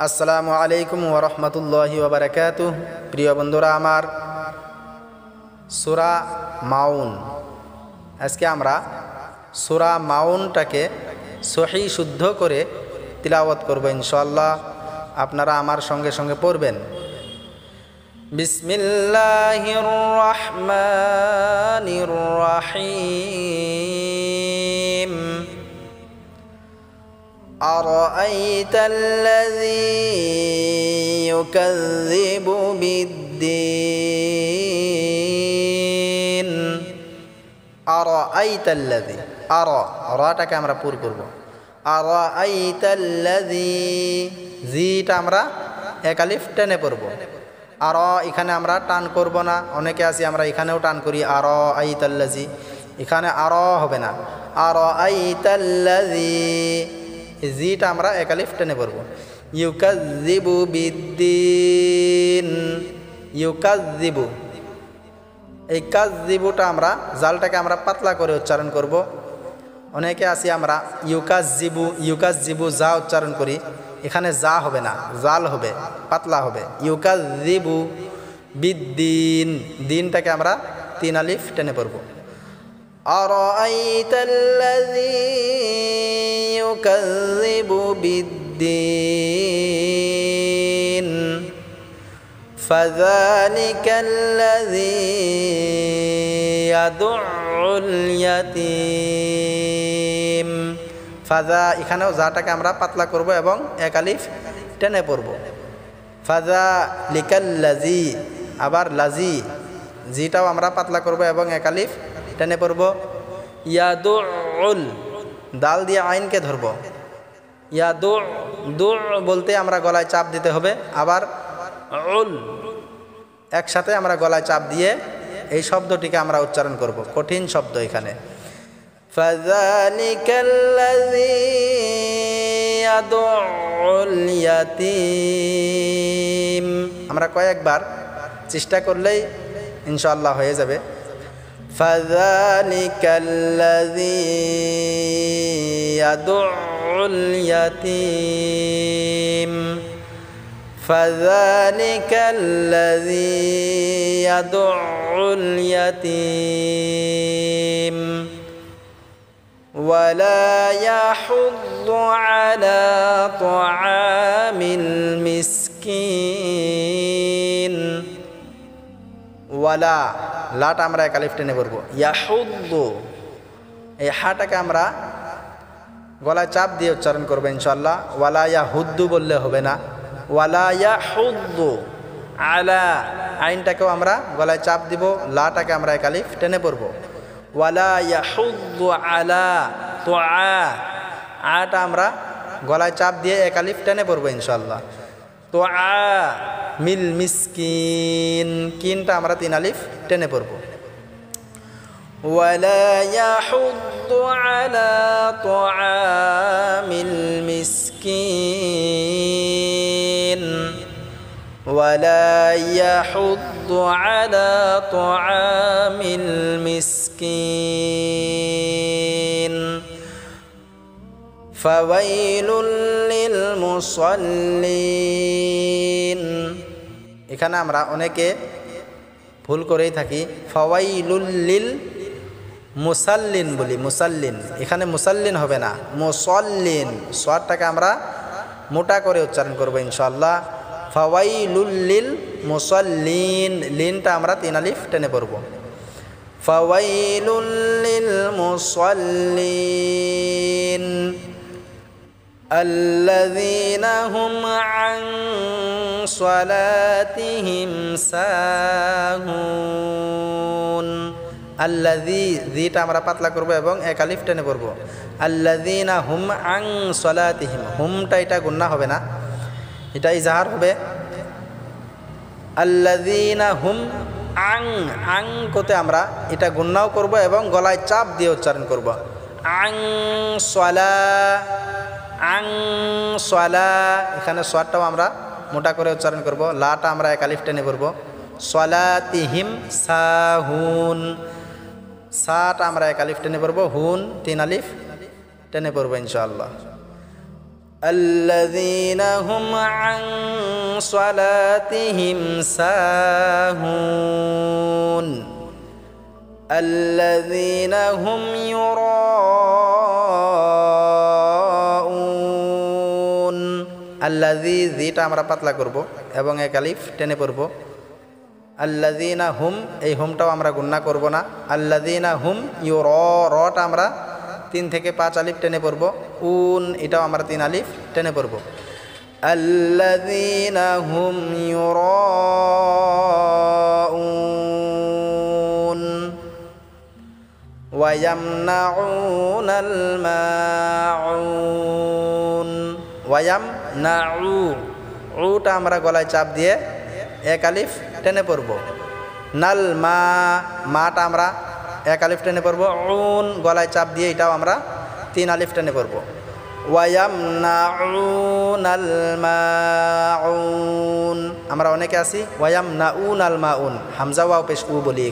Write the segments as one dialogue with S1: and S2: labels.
S1: আসসালামু আলাইকুম ওয়া রাহমাতুল্লাহি ওয়া বারাকাতুহু। প্রিয় বন্ধুরা আমার, সূরা মাউন, আজকে আমরা সূরা মাউনটাকে সহি শুদ্ধ করে তিলাওয়াত করব ইনশাআল্লাহ। আপনারা আমার সঙ্গে সঙ্গে পড়বেন। বিসমিল্লাহির রাহমানির রাহিম। أرأيت الذي يكذب بالدين أرأيت الذي রাটাকে আমরা পুর করব। أرأيت الذي জিটা আমরা এক আলিফ টেনে পড়ব। আর এখানে আমরা টান করব না, অনেকে আছি আমরা এখানেও টান করি أرأيت الذي, এখানে আর হবে না। أرأيت الذي জিটা আমরা এক আলিফ টেনে পড়ব। ইউকাযযিবু বিদ্দিন, ইউকাযযিবু, এই কাযযিবুটা আমরা জালটাকে আমরা পাতলা করে উচ্চারণ করব। অনেকে আছি আমরা ইউকাযযিবু যা উচ্চারণ করি, এখানে যা হবে না, জাল হবে, পাতলা হবে। ইউকাযযিবু বিদ্দিন, দিনটাকে আমরা তিন আলিফ টেনে পড়ব। আরাআইতাল্লাযী ইউকাযযিবু বিদ্দিন ফাযালিকাল্লাযী ইয়াদুউল ইয়াতীম। ফাযা, এখানেও যাটাকে আমরা পাতলা করব এবং এক আলিফ টেনে পড়ব। ফাযালিকাল্লাযী, আবার লাযী, জিটাও আমরা পাতলা করব এবং এক আলিফ টেনে পড়ব। ইয়াদুউল, দাল দিয়ে আইনকে ধরব। ইয়াদু, দু বলতে আমরা গলায় চাপ দিতে হবে, আবার উল একসাথে আমরা গলায় চাপ দিয়ে এই শব্দটিকে আমরা উচ্চারণ করব। কঠিন শব্দ এখানে। ফাযালিকাল্লাযী ইয়াদুউল ইয়াতীম, আমরা কয়েকবার চেষ্টা করলেই ইনশাআল্লাহ হয়ে যাবে। ফাযালিকাল্লাযী ইয়াদুউল ইয়াতীম, ফাযালিকাল্লাযী ইয়াদুউল ইয়াতীম ওয়ালা ইয়াহুদ্দু আলা তুআমিল মিসকিন। ওয়ালা, লাটা আমরা এক আলিফ টেনে পড়ব। ইয়াহুদ্দু, এই হাটাকে আমরা গলায় চাপ দিয়ে উচ্চারণ করবো ইনশাআল্লাহ। ওয়ালা ইয়াহুদ্দু বললে হবে না, ওয়ালা ইয়াহুদ্দু আলা, আইনটাকেও আমরা গলায় চাপ দিব, লাটাকে আমরা এক আলিফ টেনে পড়ব। ওয়ালা ইয়াহুদ্দু আলা তুআ, আটা আমরা গলায় চাপ দিয়ে এক আলিফ টেনে পড়ব ইনশাআল্লাহ। তুআ মিল মিসকিন, কিনটা আমরা তিন আলিফ টেনে পড়ব। ওয়ালা ইয়াহুদ্দু আলা তুআমিল মিসকিন, ওয়ালা ইয়াহুদ্দু আলা তুআমিল মিসকিন ফাওয়াইলুল লিল মুসাল্লিন। এখানে আমরা অনেকে ভুল করেই থাকি, ফাওয়াইলুল লিল মুসাল্লিন বলি, মুসাল্লিন, এখানে মুসাল্লিন হবে না, মুসাল্লিন, সাদটাকে আমরা মোটা করে উচ্চারণ করব ইনশাআল্লাহ। ফাওয়াইলুল লিল মুসাল্লিন, লিনটা আমরা তিন আলিফ টেনে পড়ব। ফাওয়াইলুল লিল মুসাল্লিন আল্লাযীনা হুম আন সালাতিহিম সাহুন। আল্লাযী, যিটা আমরা পাতলা করব এবং এক আলিফ টেনে পড়ব। আল্লাযীনা হুম আন সালাতিহিম, হুমটা এটা গুন্না হবে না, এটা ইজহার হবে। আল্লাযীনা হুম আং, আং কোতে আমরা এটা গুন্নাও করব এবং গলায় চাপ দিয়ে উচ্চারণ করব। আং সালা, আং সালা, এখানে সাদটাও আমরা মোটা করে উচ্চারণ করব। লাটা আমরা এক আলিফ টেনে পড়ব। সালাতিহিম সাহুন, সাটা আমরা এক আলিফ টেনে পড়ব। হুন তিন আলিফ টেনে পড়ব ইনশাআল্লাহ। আল্লাযীনা হুম আন সালাতিহিম সাহুন আল্লাযীনা হুম ইউরাউন। আল্লাযী জিটা আমরা পাতলা করব এবং এক আলিফ টেনে পড়ব। আল্লাযীনা হুম, এই হুমটাও আমরা গুণনা করব না। আল্লাযীনা হুম রটা আমরা 3 থেকে 5 আলিফ টেনে পড়ব। উন এটাও আমরা 3 আলিফ টেনে পড়ব। আল্লাযীনা হুম ইউরাউন ওয়া ইয়ামনাউনাল মাউন। ওয়া ইয়ামনাউ, উটা আমরা গলায় চাপ দিয়ে এক আলিফ টেনে পড়ব। নাল মাটা আমরা এক আলিফ টেনে পড়ব। উন গলায় চাপ দিয়ে এটাও আমরা 3 আলিফ টেনে পড়ব। ওয়ায়ামনাউনাল মাউন, আমরা অনেকে আছি ওয়ায়ামনাউনাল মাউন, হামজা ওয়াও পেশ উ বলি।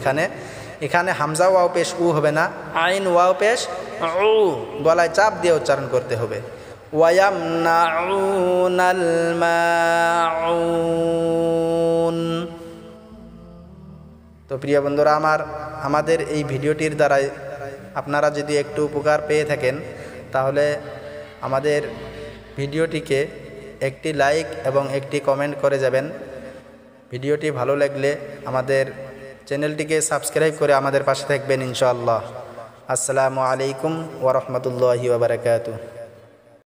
S1: এখানে হামজা ওয়াও পেশ উ হবে না, আইন ওয়াও পেশ উ, গলায় চাপ দিয়ে উচ্চারণ করতে হবে। ওয়ায়ামনাউনাল মাউন। তো প্রিয় বন্ধুরা, আমাদের এই ভিডিওটির দ্বারাই আপনারা যদি একটু উপকার পেয়ে থাকেন তাহলে আমাদের ভিডিওটিকে একটি লাইক এবং একটি কমেন্ট করে যাবেন। ভিডিওটি ভালো লাগলে আমাদের চ্যানেলটিকে সাবস্ক্রাইব করে আমাদের পাশে থাকবেন ইনশাআল্লাহ। আসসালামু আলাইকুম ওয়া রাহমাতুল্লাহি ওয়া বারাকাতুহু।